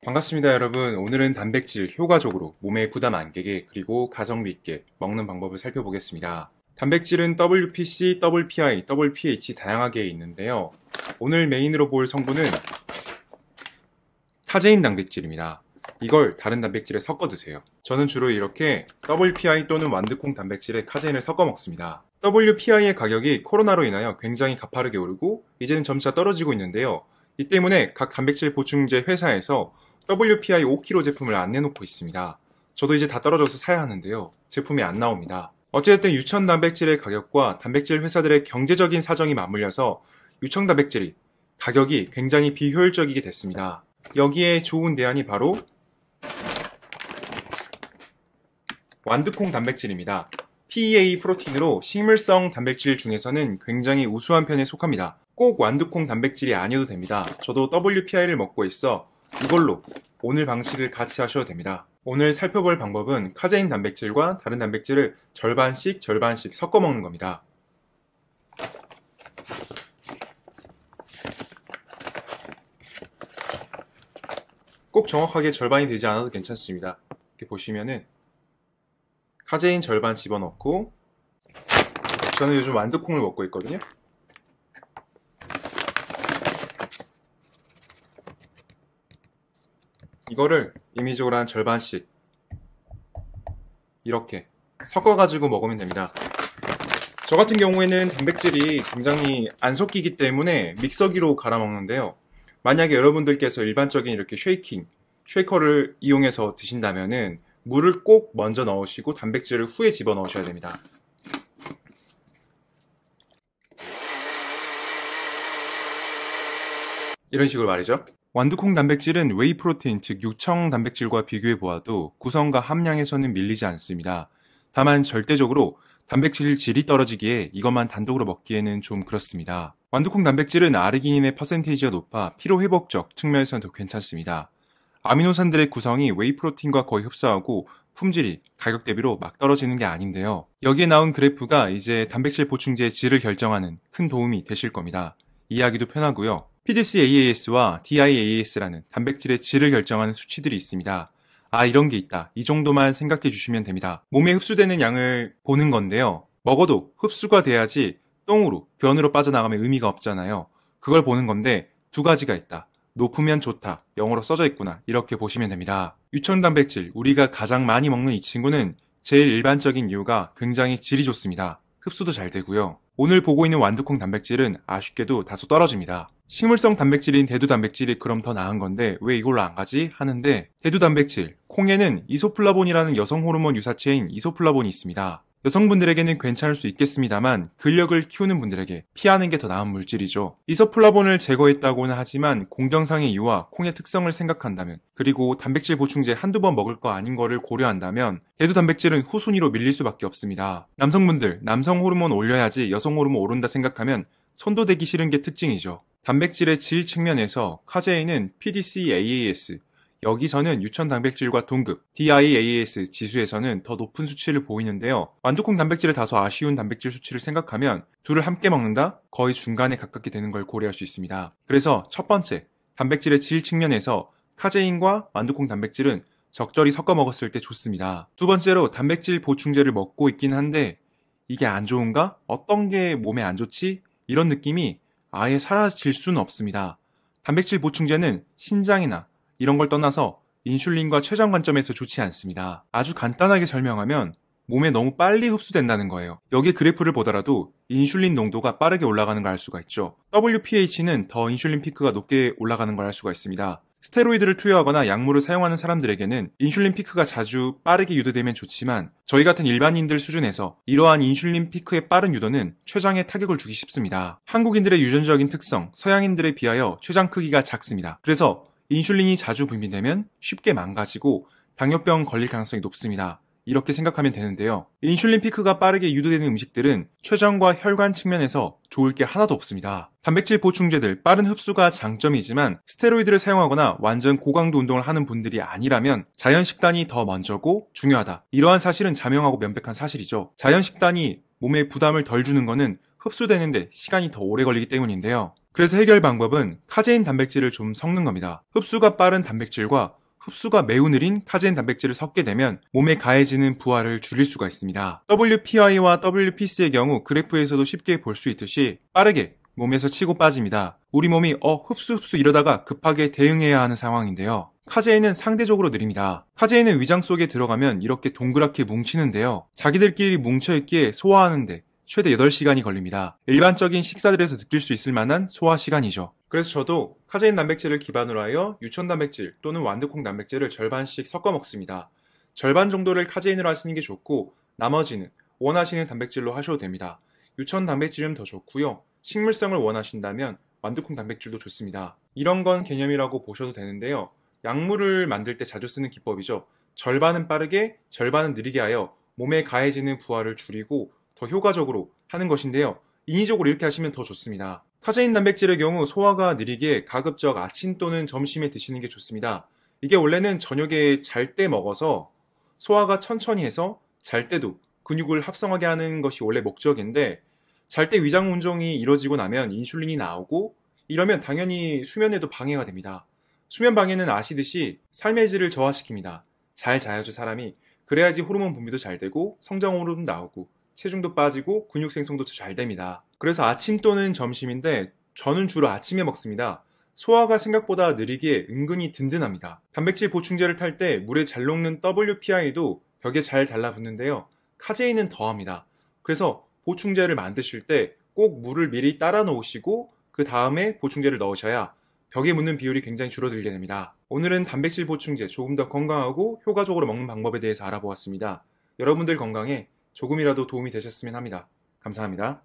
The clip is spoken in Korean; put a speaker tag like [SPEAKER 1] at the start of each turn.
[SPEAKER 1] 반갑습니다, 여러분. 오늘은 단백질 효과적으로 몸에 부담 안 깨게 그리고 가성비 있게 먹는 방법을 살펴보겠습니다. 단백질은 WPC, WPI, WPH 다양하게 있는데요. 오늘 메인으로 볼 성분은 카제인 단백질입니다. 이걸 다른 단백질에 섞어 드세요. 저는 주로 이렇게 WPI 또는 완두콩 단백질에 카제인을 섞어 먹습니다. WPI의 가격이 코로나로 인하여 굉장히 가파르게 오르고 이제는 점차 떨어지고 있는데요. 이 때문에 각 단백질 보충제 회사에서 WPI 5kg 제품을 안 내놓고 있습니다. 저도 이제 다 떨어져서 사야 하는데요. 제품이 안 나옵니다. 어쨌든 유천 단백질의 가격과 단백질 회사들의 경제적인 사정이 맞물려서 유청 단백질이 가격이 굉장히 비효율적이게 됐습니다. 여기에 좋은 대안이 바로 완두콩 단백질입니다. PEA 프로틴으로 식물성 단백질 중에서는 굉장히 우수한 편에 속합니다. 꼭 완두콩 단백질이 아니어도 됩니다. 저도 WPI를 먹고 있어 이걸로 오늘 방식을 같이 하셔도 됩니다. 오늘 살펴볼 방법은 카제인 단백질과 다른 단백질을 절반씩 섞어 먹는 겁니다. 꼭 정확하게 절반이 되지 않아도 괜찮습니다. 이렇게 보시면은 카제인 절반 집어넣고, 저는 요즘 완두콩을 먹고 있거든요. 이거를 임의적으로 한 절반씩 이렇게 섞어가지고 먹으면 됩니다. 저 같은 경우에는 단백질이 굉장히 안 섞이기 때문에 믹서기로 갈아 먹는데요. 만약에 여러분들께서 일반적인 이렇게 쉐이커를 이용해서 드신다면은 물을 꼭 먼저 넣으시고 단백질을 후에 집어 넣으셔야 됩니다. 이런 식으로 말이죠. 완두콩 단백질은 웨이 프로틴, 즉 육청 단백질과 비교해 보아도 구성과 함량에서는 밀리지 않습니다. 다만 절대적으로 단백질 질이 떨어지기에 이것만 단독으로 먹기에는 좀 그렇습니다. 완두콩 단백질은 아르기닌의 퍼센테이지가 높아 피로회복적 측면에서는 더 괜찮습니다. 아미노산들의 구성이 웨이 프로틴과 거의 흡사하고 품질이 가격 대비로 막 떨어지는 게 아닌데요. 여기에 나온 그래프가 이제 단백질 보충제의 질을 결정하는 큰 도움이 되실 겁니다. 이해하기도 편하고요. PDC-AAS와 DIAAS라는 단백질의 질을 결정하는 수치들이 있습니다. 아, 이런 게 있다. 이 정도만 생각해 주시면 됩니다. 몸에 흡수되는 양을 보는 건데요. 먹어도 흡수가 돼야지 똥으로, 변으로 빠져나가면 의미가 없잖아요. 그걸 보는 건데 두 가지가 있다. 높으면 좋다. 영어로 써져 있구나. 이렇게 보시면 됩니다. 유천 단백질, 우리가 가장 많이 먹는 이 친구는 제일 일반적인 이유가 굉장히 질이 좋습니다. 흡수도 잘 되고요. 오늘 보고 있는 완두콩 단백질은 아쉽게도 다소 떨어집니다. 식물성 단백질인 대두 단백질이 그럼 더 나은 건데 왜 이걸로 안 가지? 하는데, 대두 단백질, 콩에는 이소플라본이라는 여성 호르몬 유사체인 이소플라본이 있습니다. 여성분들에게는 괜찮을 수 있겠습니다만 근력을 키우는 분들에게 피하는 게 더 나은 물질이죠. 이소플라본을 제거했다고는 하지만 공정상의 이유와 콩의 특성을 생각한다면, 그리고 단백질 보충제 한두 번 먹을 거 아닌 거를 고려한다면 대두 단백질은 후순위로 밀릴 수밖에 없습니다. 남성분들, 남성 호르몬 올려야지 여성 호르몬 오른다 생각하면 손도 대기 싫은 게 특징이죠. 단백질의 질 측면에서 카제인은 PDC-AAS, 여기서는 유천 단백질과 동급 DIAAS 지수에서는 더 높은 수치를 보이는데요. 완두콩 단백질의 다소 아쉬운 단백질 수치를 생각하면 둘을 함께 먹는다? 거의 중간에 가깝게 되는 걸 고려할 수 있습니다. 그래서 첫 번째, 단백질의 질 측면에서 카제인과 완두콩 단백질은 적절히 섞어 먹었을 때 좋습니다. 두 번째로, 단백질 보충제를 먹고 있긴 한데 이게 안 좋은가? 어떤 게 몸에 안 좋지? 이런 느낌이 아예 사라질 수는 없습니다. 단백질 보충제는 신장이나 이런 걸 떠나서 인슐린과 췌장 관점에서 좋지 않습니다. 아주 간단하게 설명하면 몸에 너무 빨리 흡수된다는 거예요. 여기 그래프를 보더라도 인슐린 농도가 빠르게 올라가는 걸 알 수가 있죠. WPH는 더 인슐린 피크가 높게 올라가는 걸 알 수가 있습니다. 스테로이드를 투여하거나 약물을 사용하는 사람들에게는 인슐린 피크가 자주 빠르게 유도되면 좋지만 저희 같은 일반인들 수준에서 이러한 인슐린 피크의 빠른 유도는 췌장에 타격을 주기 쉽습니다. 한국인들의 유전적인 특성, 서양인들에 비하여 췌장 크기가 작습니다. 그래서 인슐린이 자주 분비되면 쉽게 망가지고 당뇨병 걸릴 가능성이 높습니다. 이렇게 생각하면 되는데요. 인슐린 피크가 빠르게 유도되는 음식들은 췌장과 혈관 측면에서 좋을 게 하나도 없습니다. 단백질 보충제들, 빠른 흡수가 장점이지만 스테로이드를 사용하거나 완전 고강도 운동을 하는 분들이 아니라면 자연식단이 더 먼저고 중요하다. 이러한 사실은 자명하고 명백한 사실이죠. 자연식단이 몸에 부담을 덜 주는 것은 흡수되는데 시간이 더 오래 걸리기 때문인데요. 그래서 해결 방법은 카제인 단백질을 좀 섞는 겁니다. 흡수가 빠른 단백질과 흡수가 매우 느린 카제인 단백질을 섞게 되면 몸에 가해지는 부하를 줄일 수가 있습니다. WPI와 WPC의 경우 그래프에서도 쉽게 볼 수 있듯이 빠르게 몸에서 치고 빠집니다. 우리 몸이 흡수 이러다가 급하게 대응해야 하는 상황인데요. 카제인은 상대적으로 느립니다. 카제인은 위장 속에 들어가면 이렇게 동그랗게 뭉치는데요. 자기들끼리 뭉쳐있기에 소화하는데 최대 8시간이 걸립니다. 일반적인 식사들에서 느낄 수 있을 만한 소화 시간이죠. 그래서 저도 카제인 단백질을 기반으로 하여 유천 단백질 또는 완두콩 단백질을 절반씩 섞어 먹습니다. 절반 정도를 카제인으로 하시는 게 좋고 나머지는 원하시는 단백질로 하셔도 됩니다. 유천 단백질은 더 좋고요. 식물성을 원하신다면 완두콩 단백질도 좋습니다. 이런 건 개념이라고 보셔도 되는데요. 약물을 만들 때 자주 쓰는 기법이죠. 절반은 빠르게, 절반은 느리게 하여 몸에 가해지는 부하를 줄이고 더 효과적으로 하는 것인데요. 인위적으로 이렇게 하시면 더 좋습니다. 카제인 단백질의 경우 소화가 느리게 가급적 아침 또는 점심에 드시는 게 좋습니다. 이게 원래는 저녁에 잘 때 먹어서 소화가 천천히 해서 잘 때도 근육을 합성하게 하는 것이 원래 목적인데 잘 때 위장 운동이 이루어지고 나면 인슐린이 나오고 이러면 당연히 수면에도 방해가 됩니다. 수면 방해는 아시듯이 삶의 질을 저하시킵니다. 잘 자야죠 사람이. 그래야지 호르몬 분비도 잘 되고 성장 호르몬 나오고 체중도 빠지고 근육 생성도 잘 됩니다. 그래서 아침 또는 점심인데 저는 주로 아침에 먹습니다. 소화가 생각보다 느리게 은근히 든든합니다. 단백질 보충제를 탈 때 물에 잘 녹는 WPI도 벽에 잘 달라붙는데요. 카제인은 더합니다. 그래서 보충제를 만드실 때 꼭 물을 미리 따라 놓으시고 그 다음에 보충제를 넣으셔야 벽에 묻는 비율이 굉장히 줄어들게 됩니다. 오늘은 단백질 보충제 조금 더 건강하고 효과적으로 먹는 방법에 대해서 알아보았습니다. 여러분들 건강에 조금이라도 도움이 되셨으면 합니다. 감사합니다.